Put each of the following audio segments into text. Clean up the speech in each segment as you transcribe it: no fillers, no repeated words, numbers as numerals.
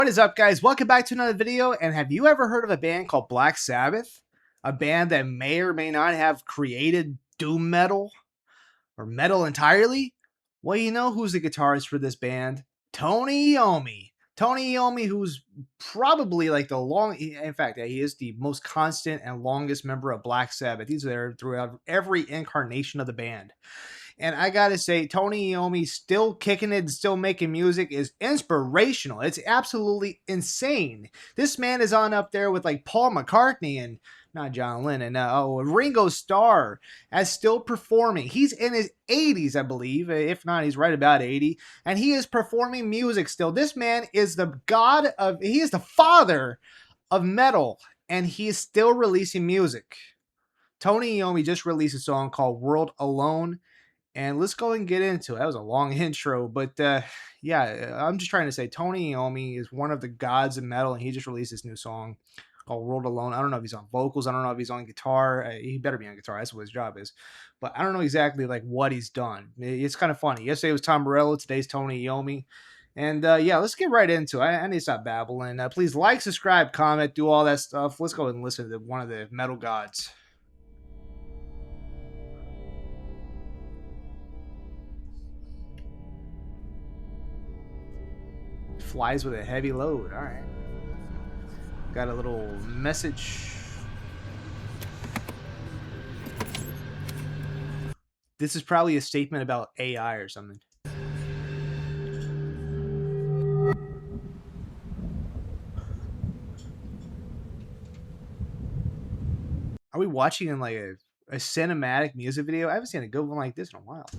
What is up, guys? Welcome back to another video. And have you ever heard of a band called Black Sabbath? A band that may or may not have created doom metal or metal entirely? Well, you know who's the guitarist for this band? Tony Iommi. Tony Iommi, who's probably like in fact, he is the most constant and longest member of Black Sabbath. He's there throughout every incarnation of the band. And I gotta say, Tony Iommi still kicking it and still making music is inspirational. It's absolutely insane. This man is on up there with like Paul McCartney and not John Lennon, Ringo Starr as still performing. He's in his 80s, I believe. If not, he's right about 80. And he is performing music still. This man is he is the father of metal. And he is still releasing music. Tony Iommi just released a song called World Alone. And let's go and get into it. That was a long intro, but yeah, I'm just trying to say Tony Iommi is one of the gods of metal, and he just released this new song called World Alone. I don't know if he's on vocals. I don't know if he's on guitar. He better be on guitar. That's what his job is. But I don't know exactly like what he's done. It's kind of funny. Yesterday was Tom Morello. Today's Tony Iommi. And yeah, let's get right into it. I need to stop babbling. Please like, subscribe, comment, do all that stuff. Let's go and listen to one of the metal gods. Flies with a heavy load. All right. Got a little message. This is probably a statement about AI or something. Are we watching in like a cinematic music video? I haven't seen a good one like this in a while.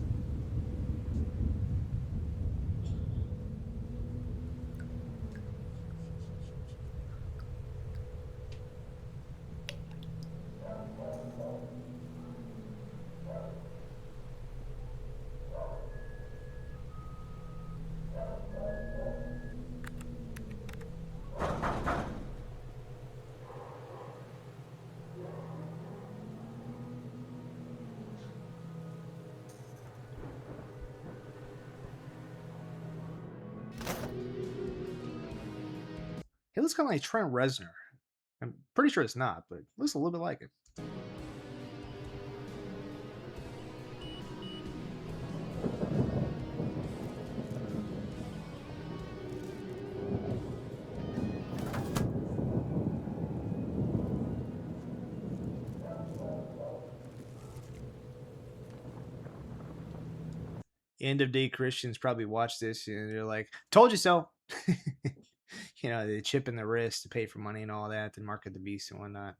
He looks kind of like Trent Reznor. I'm pretty sure it's not, but it looks a little bit like it. End of day Christians probably watch this and they're like, "Told you so." You know, the chip in the wrist to pay for money and all that, and market the beast and whatnot.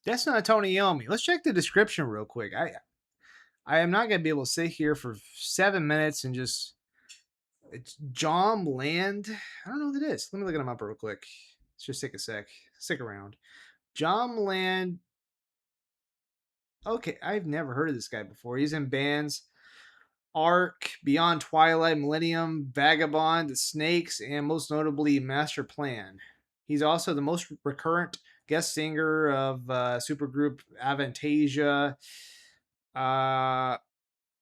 That's not Tony Iommi. Let's check the description real quick. I am not gonna be able to sit here for 7 minutes and just. It's John Land. I don't know what it is. Let me look him up real quick. Let's just take a sec. Stick around. John Land. Okay, I've never heard of this guy before. He's in bands Ark, Beyond Twilight, Millennium, Vagabond, The Snakes, and most notably Master Plan. He's also the most recurrent guest singer of supergroup Avantasia. Oh,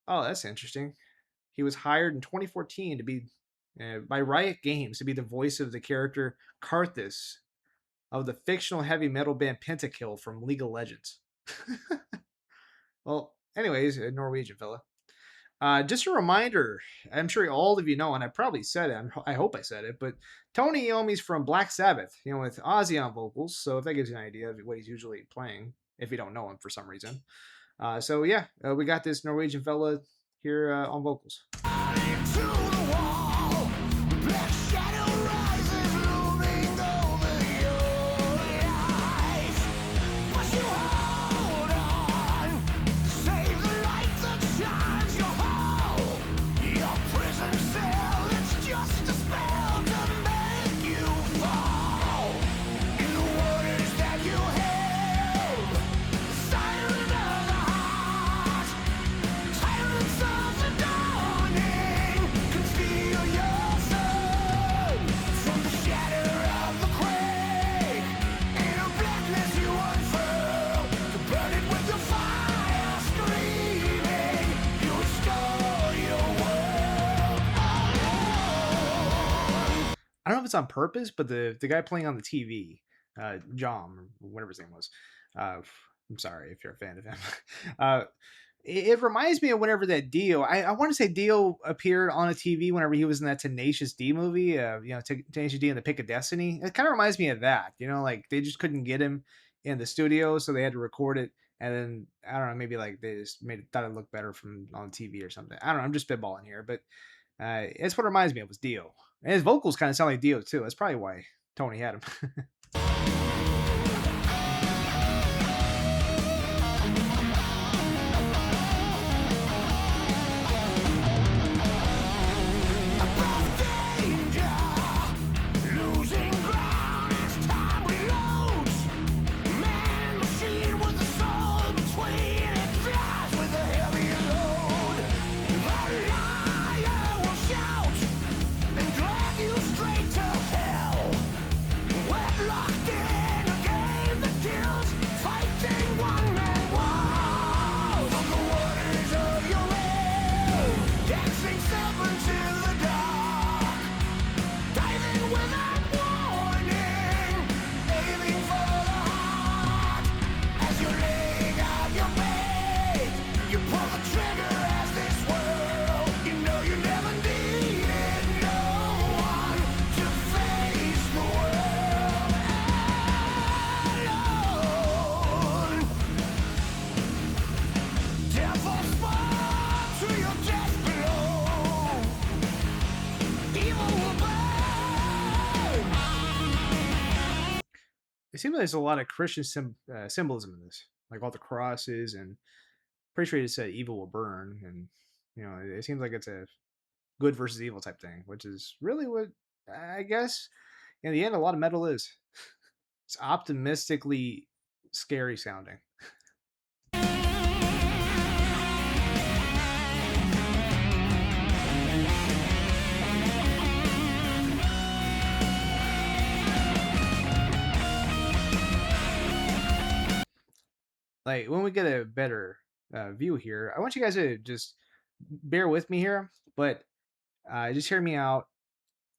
that's interesting. He was hired in 2014 to be by Riot Games to be the voice of the character Karthus of the fictional heavy metal band Pentakill from League of Legends. Well, anyways, a Norwegian fella. Just a reminder, I'm sure all of you know, and I probably said it, I hope I said it, but Tony Iommi's from Black Sabbath, with Ozzy on vocals, so if that gives you an idea of what he's usually playing, if you don't know him for some reason. So yeah, we got this Norwegian fella here on vocals. I don't know if it's on purpose, but the guy playing on the TV, John, or whatever his name was. I'm sorry if you're a fan of him. uh, it reminds me of whenever that Dio, I want to say Dio appeared on a TV whenever he was in that Tenacious D movie, Tenacious D and the Pick of Destiny. It kind of reminds me of that, like they just couldn't get him in the studio, so they had to record it. And then, I don't know, maybe like they just thought it looked better from on TV or something. I don't know, I'm just spitballing here, but it's what it reminds me of was Dio. And his vocals kind of sound like Dio too. That's probably why Tony had him. It seems like there's a lot of Christian symbolism in this, like all the crosses, and pretty sure it said "evil will burn," and it seems like it's a good versus evil type thing, which is really what I guess in the end a lot of metal is. It's optimistically scary sounding. Like when we get a better view here, I want you guys to just bear with me here, but just hear me out.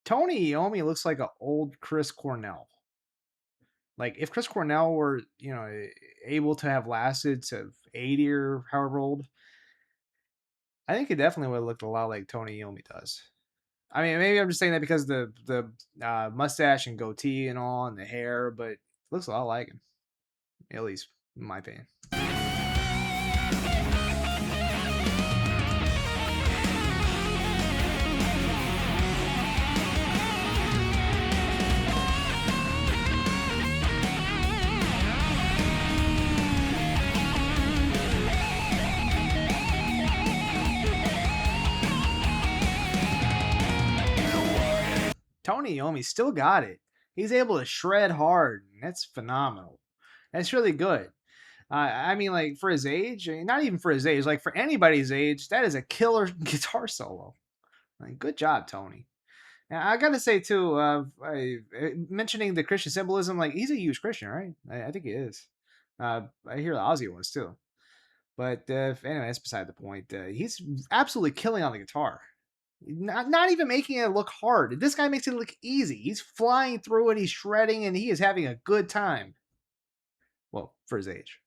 Tony Iommi looks like an old Chris Cornell. Like if Chris Cornell were, able to have lasted to 80 or however old, I think it definitely would have looked a lot like Tony Iommi does. I mean, maybe I'm just saying that because the mustache and goatee and all, and the hair, but it looks a lot like him, at least in my opinion. Tony Iommi still got it. He's able to shred hard. And that's phenomenal. That's really good. I mean, like for his age, not even for his age, like for anybody's age, that is a killer guitar solo. Like, good job, Tony. And I gotta say too, mentioning the Christian symbolism, like he's a huge Christian, right? I think he is. I hear the Ozzy was too. But anyway, that's beside the point. He's absolutely killing on the guitar. Not even making it look hard. This guy makes it look easy. He's flying through it, he's shredding, and he is having a good time. Well, for his age.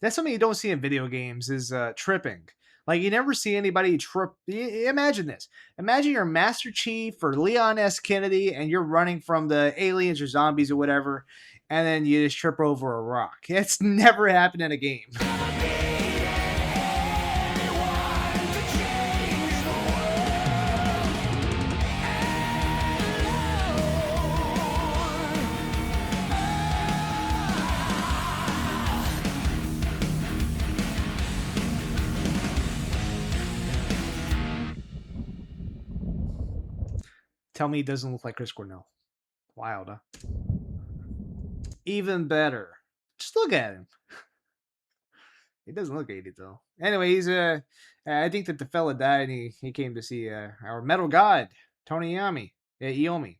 That's something you don't see in video games is tripping. Like you never see anybody trip. Imagine this. Imagine you're Master Chief or Leon S. Kennedy, and you're running from the aliens or zombies or whatever, and then you just trip over a rock. It's never happened in a game. Tell me he doesn't look like Chris Cornell. Wild, huh? Even better. Just look at him. He doesn't look 80 though. Anyway, I think that the fella died and he came to see our metal god, Tony Iommi. Iommi.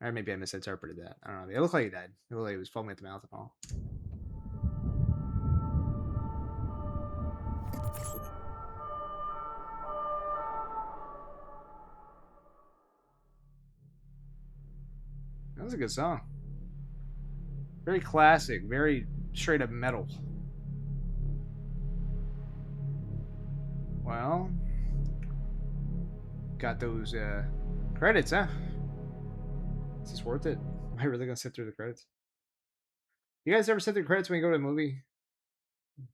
Or maybe I misinterpreted that. I don't know. It looked like he died. It looked like he was foaming at the mouth and all. That was a good song. Very classic, very straight up metal. Well, got those credits, huh? Is this worth it? Am I really gonna sit through the credits? You guys ever sit through credits when you go to a movie?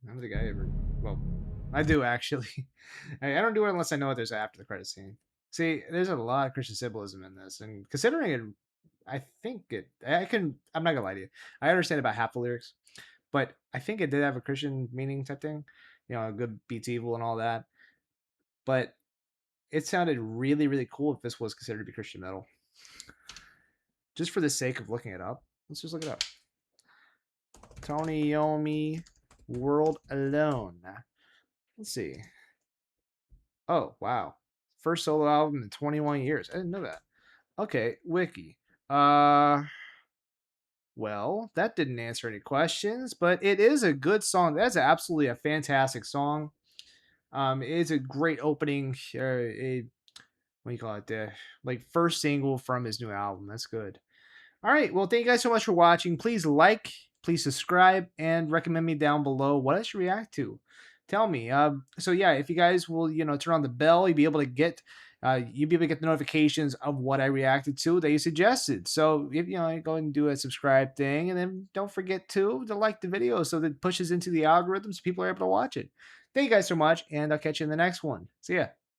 I don't think I ever. Well, I do actually. I don't do it unless I know what there's after the credits scene. See, there's a lot of Christian symbolism in this, and considering it, I think it. I can. I'm not gonna lie to you. I understand about half the lyrics, but I think it did have a Christian meaning type thing. You know, good beats evil and all that. But it sounded really, really cool if this was considered to be Christian metal. Just for the sake of looking it up, let's just look it up. Tony Iommi, World Alone. Let's see. Oh, wow. First solo album in 21 years. I didn't know that. Okay, wiki. Well, that didn't answer any questions, but it is a good song. That's absolutely a fantastic song. It's a great opening. What do you call it? Like first single from his new album. That's good. All right. Well, thank you guys so much for watching. Please like, please subscribe, and recommend me down below what I should react to. Tell me. So yeah, if you guys will, turn on the bell, you'll be able to get the notifications of what I reacted to that you suggested. So if go and do a subscribe thing, and then don't forget to like the video so that it pushes into the algorithms. So people are able to watch it. Thank you guys so much, and I'll catch you in the next one. See ya.